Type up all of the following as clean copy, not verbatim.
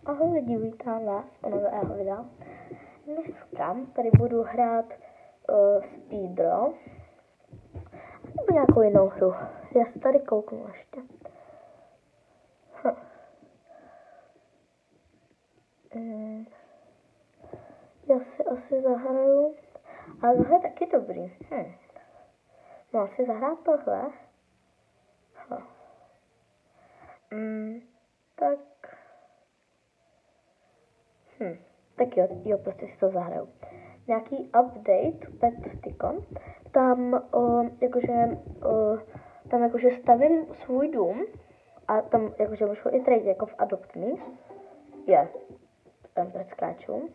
Ahoj lidi, vítám vás u nového videa. Dneska tady budu hrát Speedro nebo nějakou jinou hru. Já se tady kouknu ještě. Já si asi zahraju, ale tohle je taky dobrý. Mám si zahrát tohle? Tak... Tak jo, prostě si to zahraju. Nějaký update, Pet Ticon, tam jakože stavím svůj dům a tam jakože můžu i trade jako v Adopt Me. Je. Predskáču.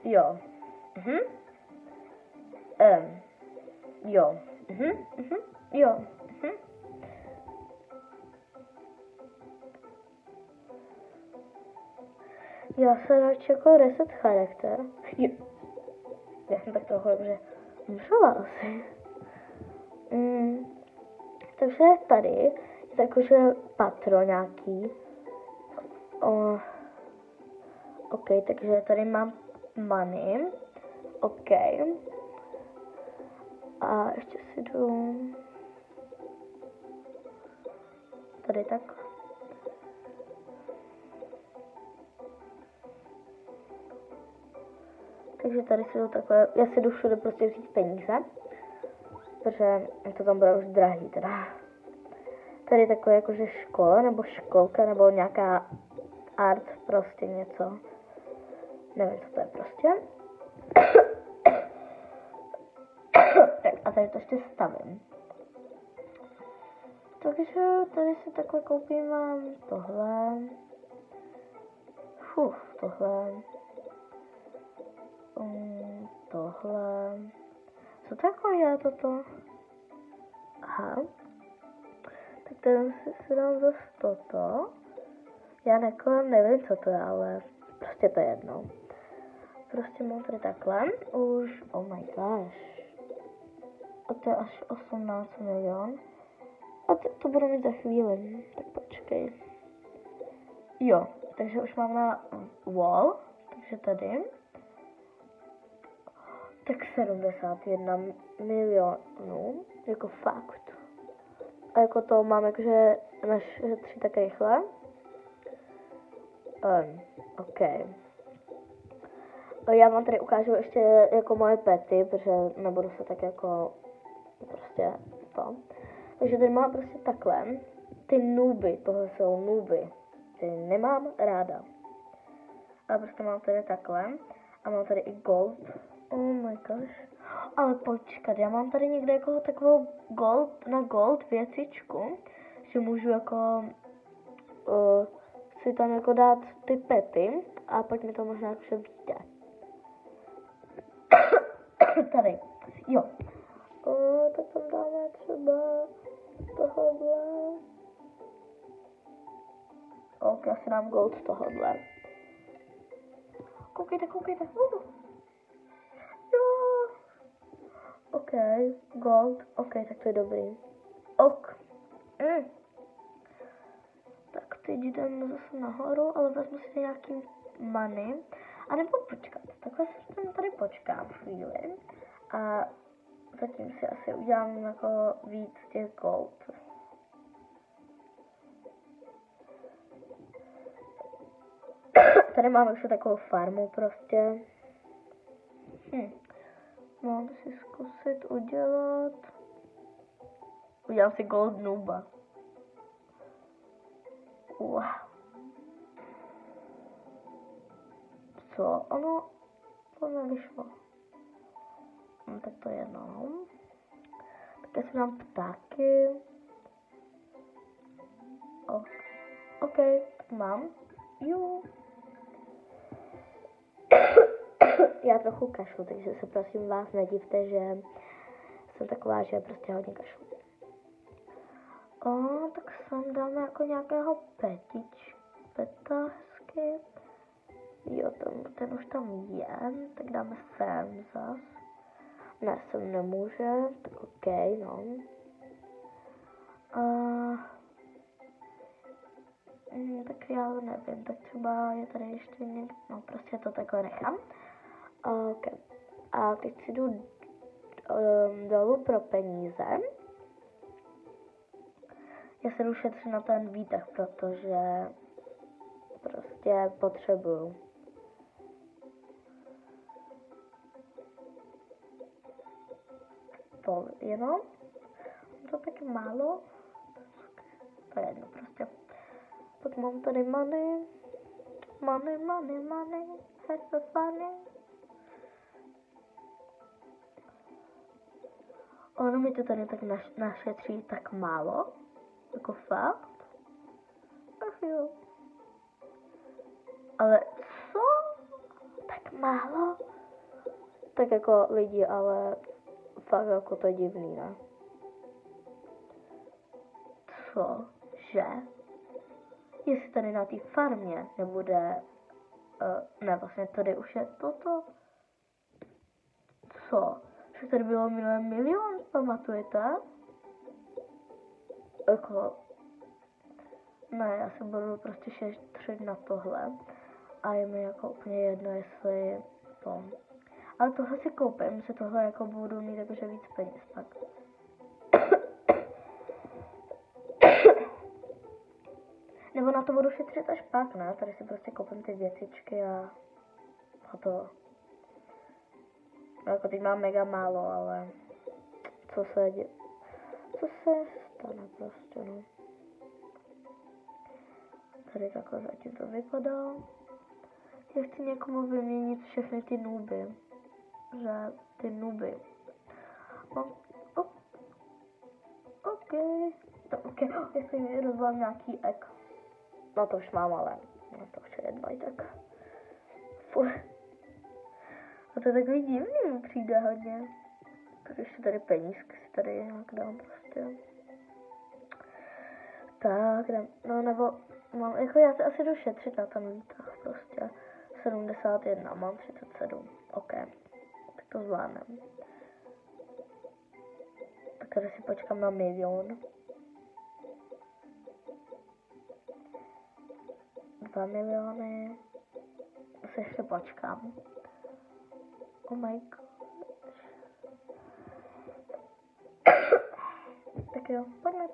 Jo. Jo. Jo. Já jsem radši jako reset charakter. Jo. Já jsem tak trochu dobře umřela asi. Takže tady je jakože patro nějaký. OK, takže tady mám money. OK. A ještě si jdu tady tak. Takže tady si jdu takhle, já si jdu všude prostě vzít peníze, protože to tam bude už drahý teda. Tady je takové jakože škola, nebo školka, nebo nějaká art, prostě něco. Nevím, co to je prostě. Tak a tady to ještě stavím. Takže tady si takhle koupím tohle. Tohle. Tohle. Co takové je toto? Aha. Tak tady si dám zase toto. Já nevím, co to je, ale prostě to je jedno. Prostě mám tady takhle. Už, oh my gosh. A to je až 18 milion. A to budu mít za chvíli. Tak počkej. Jo, takže už mám na wall. Takže tady. Tak 71 milionů. Jako fakt. A jako to mám jakože naš 3 tak rychle. OK. Já vám tady ukážu ještě jako moje pety, protože nebudu se tak jako prostě to. Takže tady mám prostě takhle. Ty nooby, tohle jsou nooby. Ty nemám ráda. Ale prostě mám tady takhle. A mám tady i gold. Oh my gosh. Ale počkat, já mám tady někde jako takovou gold věcičku, že můžu jako si tam jako dát ty pety a pak mi to možná jako vyjde. Tady, jo. Tak tam dáme třeba tohohle. Ok, já si dám gold tohohle. Koukejte. Jo. Ok, gold. Ok, tak to je dobrý. Ok. Tak teď jdeme zase nahoru, ale vezmu si nějaký money. A nebo počkat, takhle si tam tady počkám chvíli. A zatím si asi udělám jako víc těch gold. Tady mám ještě takovou farmu prostě. Mám to si zkusit udělat. Udělám si gold nooba. Wow. Co? Ono to nevyšlo. Tak to je jedno. Tak já si dám ptáky. OK, tak mám. Jo. Já trochu kašlu, takže se prosím vás nedivte, že jsem taková, že prostě hodně kašlu. Tak sem dáme jako nějakého petasky. Jo, ten už tam je, tak dáme sem zas. Ne, sem nemůže, tak OK, no. Tak já nevím, tak třeba je tady ještě někdo, no prostě to takhle nechám. Okay. A teď si jdu dolů pro peníze. Já se jdu šetřit na ten výtah, protože prostě potřebuju. To jenom? To taky málo? To je jedno prostě. Pak mám tady money, have the funny. Ono mi to tady tak našetří tak málo, jako fakt. Ach jo. Ale co? Tak málo? Tak jako lidi, ale fakt jako to je divný, ne? Co? Že? Jestli tady na té farmě nebude, ne vlastně tady už je toto. Co? Že tady bylo minulé milion, pamatujete? Jako, ne, já se budu prostě šetřit na tohle a je mi jako úplně jedno, jestli to. Ale tohle si koupím, že tohle jako budu mít jakože víc peněz pak. Nebo na to budu šetřit až pak, ne? Tady si prostě koupím ty věcičky a to. No, jako teď mám mega málo, ale co se stane prostě, no. Tady takhle zatím to vypadá. Já chci někomu vyměnit všechny ty nuby. Že ty nuby. OK. Jestli mi rozvolám nějaký ek. No to už mám, ale no to už je 2 tak. Fuh. A to je takový divný, mi přijde hodně. Tak ještě tady penízky si tady nějak dám prostě. Tak, no nebo mám, jako já se asi jdu šetřit na ten výtah prostě. 71, mám 37, OK. Tak to zvládnem. Tak tady si počkám na milion. 2 miliony. Se ještě počkám. Oh my god. Tak jo, pojďme.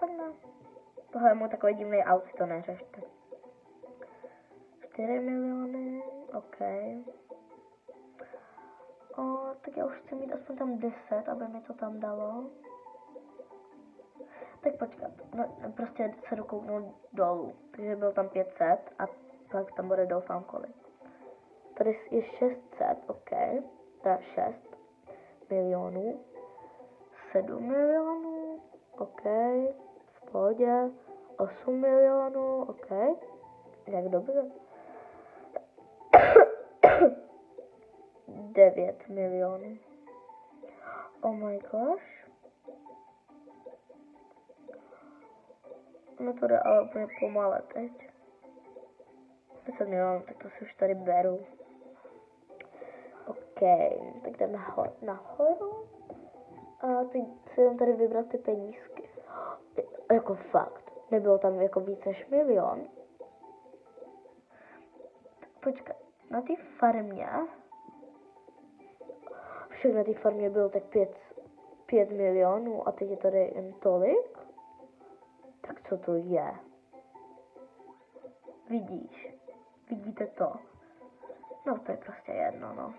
Tohle je můj takový divný outfit, to neřešte. 4 miliony, OK. Tak já už chci mít aspoň tam 10, aby mi to tam dalo. Tak počkat, no, prostě se dokouknu dolů. Takže byl tam 500 a pak tam bude doufám kolik. Tady je 600, OK. Teda 6 milionů. 7 milionů, OK. V pohodě. 8 milionů, OK. Jak dobře. 9 milionů. Oh my gosh. No to jde ale úplně pomale teď. 10 milionů, tak to si už tady beru. OK, tak jdeme nahoru. A teď si jdem tady vybrat ty penízky. Jako fakt. Nebylo tam jako víc než milion. Počkej, na té farmě. Však na té farmě bylo tak 5 milionů a teď je tady jen tolik. Tak co to je? Vidíte to? No to je prostě jedno, no.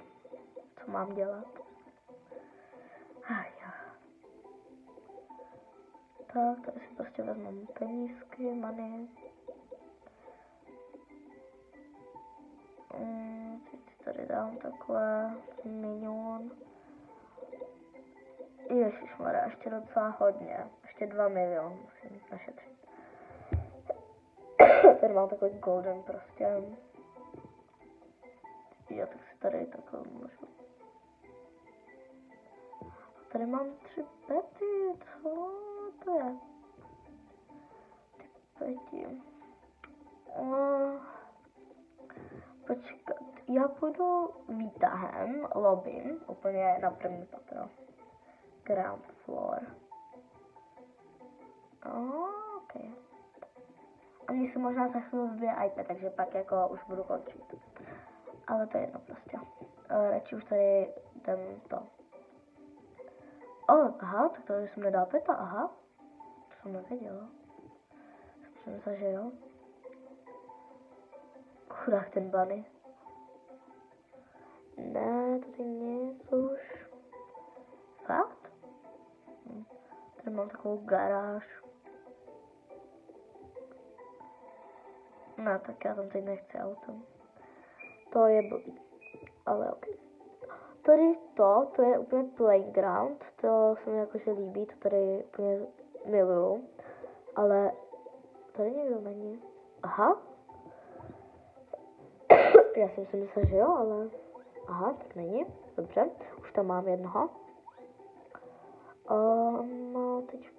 Co mám dělat? Tak, tady si prostě vezmu penízky, money. Teď si tady dám takhle milion. Ježišmarja, ještě docela hodně. Ještě 2 miliony musím našetřit. Tady mám takový golden prostě. Jo, tak si tady takhle můžu. Tady mám 3 pety, co to je? Ty peti. Počkat, já půjdu výtahem, lobbym, úplně na první patro. Ground floor. OK. A mně se možná za chvíli vybije iPad, takže pak jako už budu končit. Ale to je jedno prostě. Radši už tady jdem to. Aha, tak to jsem nedal peta, aha. To jsem nevěděla. Jsem myslel, že jo. Chudák ten Bunny. Ne, tady nic už. Fakt? Tady mám takovou garáž. No, tak já tam teď nechci auto. To je blbý. Ale ok. Tady to je úplně playground. To se mi jakože líbí, to tady úplně miluju. Ale tady nikdo není. Aha. Já jsem si myslela, že jo, ale... Aha, tak není. Dobře, už tam mám jednoho. No, teď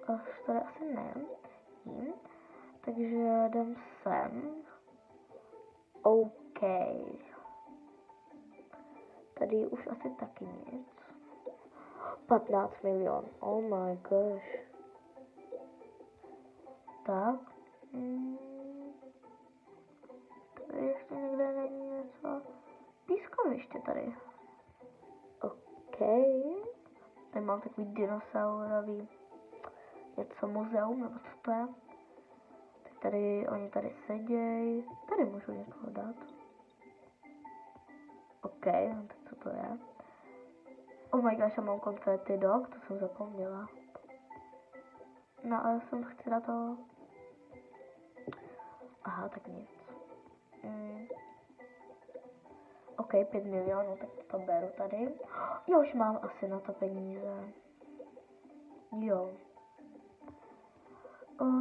už tady asi nevím. Takže jdem sem. OK. Tady už asi taky nic. 15 milion. Oh my gosh. Tak. Tady ještě někde není něco. Pískoviště tady. OK. Tady mám takový dinosaurový něco muzeum, nebo co to je. Tady, oni tady sedějí. Tady můžu někoho dát. OK, tak co to je? Oh my gosh, já mám konfetti dog, to jsem zapomněla. No, ale jsem chtěla to... Aha, tak nic. OK, 5 milionů, tak to beru tady. Jo, už mám asi na to peníze. Jo.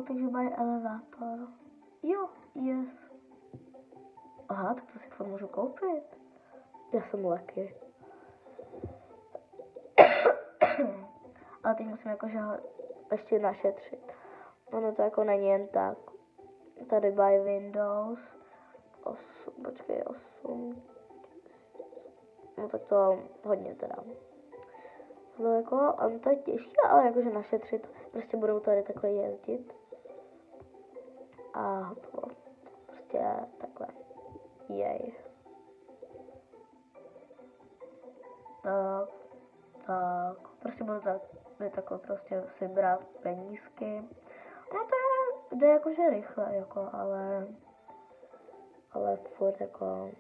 Takže buy elevátor. Jo, yes. Aha, tak to si fakt můžu koupit. Já jsem lucky. Ale teď musím jakože ještě našetřit. Ono to jako není jen tak. Tady buy Windows. 8. No tak to hodně teda. No jako, on to je těžké, ale jakože našetřit. Prostě budou tady takhle jezdit. A hotovo. Prostě takhle. Jej. Tak. Prostě budu tady takhle prostě si brát penízky. No to jde jakože rychle, jako, ale furt jako...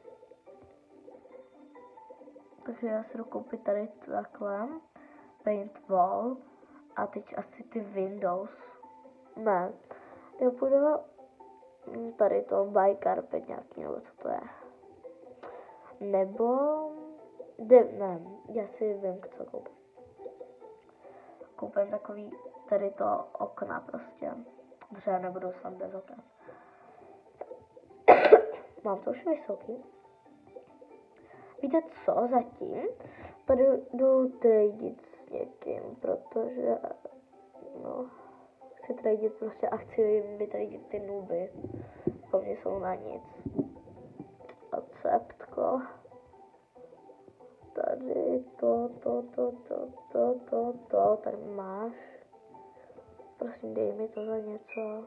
Takže já si jdu koupit tady takhle. Paint wall. A teď asi ty Windows. Ne. Já půjdu tady to buy carpet nějaký, nebo co to je. Nebo... Ne, já si vím, co koupím. Koupím takový tady to okna prostě. Protože já nebudu sám bez okna. Mám to už vysoký. Víte co, zatím tady jdu tradit s někým, protože no, chci tradit prostě a chci vytradit ty nuby. Po mně jsou na nic. Akceptko. Tady to, tady máš. Prosím, dej mi to za něco.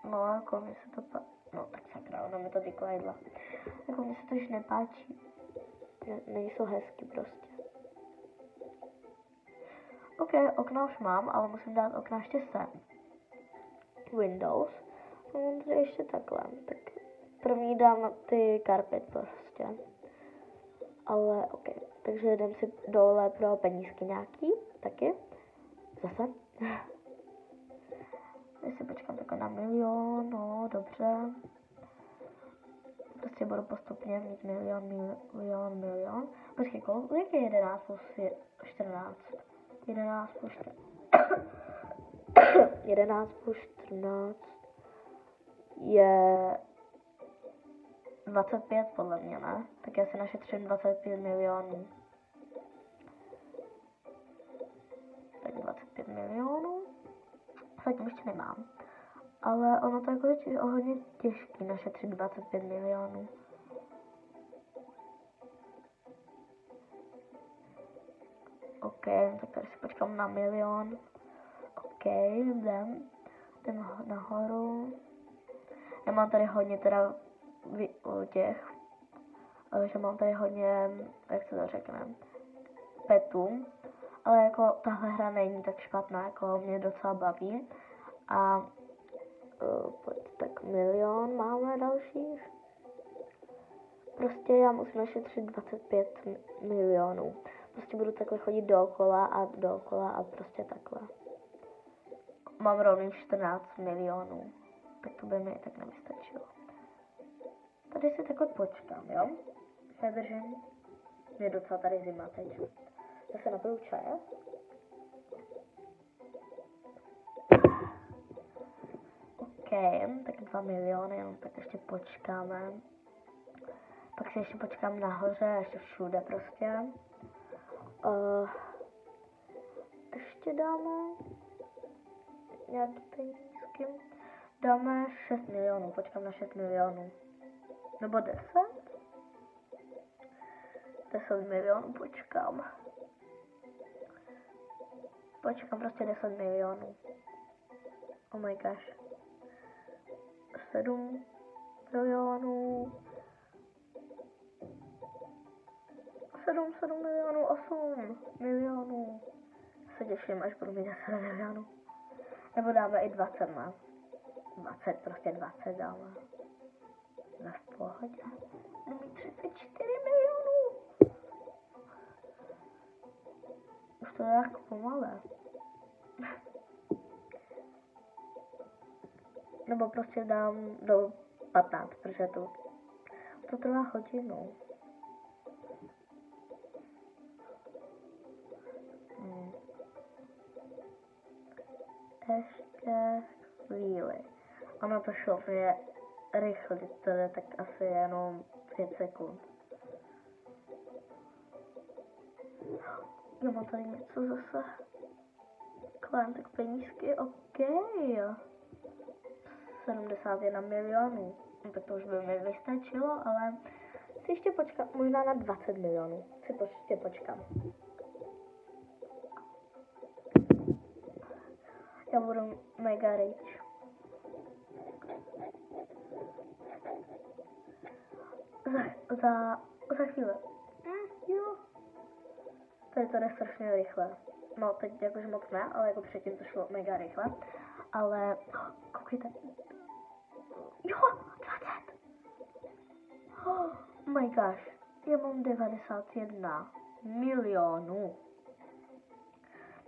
No, jako mi se to no, tak sakra, ona mi to declinela. Jako mi se to už nepáčí. Nejsou hezky prostě. OK, okna už mám, ale musím dát okna ještě sem. Windows. A mám tady ještě takhle. Tak první dám ty carpet prostě. Ale OK. Takže jdem si dole pro penízky nějaký. Taky. Zase. Já si počkám takhle na milion, no dobře. Prostě budu postupně mít milion. Počkej, kolik je 11 plus 14? 11 plus 14. 11 plus 14 je 25 podle mě, ne? Tak já si našetřím 25 milionů. Tak 25 milionů. Zatím ještě nemám. Ale ono to jako je hodně těžký našetřit 25 milionů. OK, tak tady si počkám na milion. jdem nahoru. Já mám tady hodně teda těch, že mám tady hodně, jak se to řekne, petů, ale jako tahle hra není tak špatná, jako mě docela baví. A tak 1 milion máme dalších. Prostě já musím šetřit 25 milionů. Prostě budu takhle chodit dookola a prostě takhle. Mám rovných 14 milionů. Tak to by mi tak nevystačilo. Tady si takhle počkám, jo? Vydržím. Je docela tady zima teď. Zase napiju čaje. OK, tak 2 miliony, jenom tak ještě počkáme. Pak si ještě počkám nahoře, ještě všude prostě. Ještě dáme nějaký penízky. Dáme 6 milionů, počkám na 6 milionů. Nebo 10? 10 milionů počkám. Počkám prostě 10 milionů. Oh my gosh. 7 milionů. 7 milionů, 8 milionů. Se těším, až budu mít 10 milionů. Nebo dáme i 20, ne? 20, prostě 20 dáme. Ne, v pohodě. Budu mít 34 milionů. Už to je jako pomalé. Nebo prostě dám do 15, protože to trvá hodinu. Ještě chvíli. Ono to šlo je rychle, to je tak asi jenom 5 sekund. Já mám tady něco zase. Klám tak penízky, OK. 71 milionů. No, tak to už by mi vystačilo, ale si ještě počkám, možná na 20 milionů. Si ještě počkám. Já budu mega rich. Za chvíli. Jo. Tady to jde strašně rychle. No, teď jakože moc ne, ale jako předtím to šlo mega rychle. Ale, koukejte. Jo, 20. Oh my gosh. Já mám 91 milionů.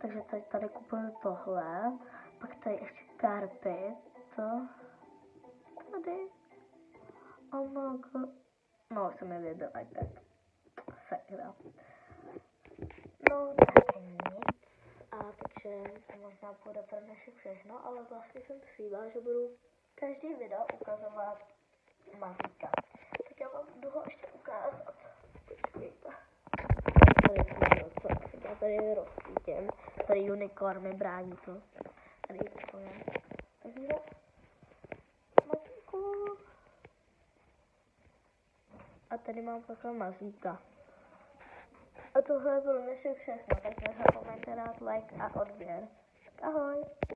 Takže tady kupuju tohle. Pak tady ještě karty. Tady. Oh my god. No, jsem je věděl iPad. Sakra. No, tak nic. A takže možná půjde pro dnešek všechno, ale vlastně jsem slíbila, že budu každý video ukazovat Mazíka. Tak já vám jdu ho ještě ukázat. Počkejte. Já tady rozsvítím. Tady unicorn mi brání to. Tady to je. Takže Mazíku. A tady mám takhle Mazíka. A tohle bylo dnešek všechno, tak nezapomeňte dát like a odběr. Ahoj!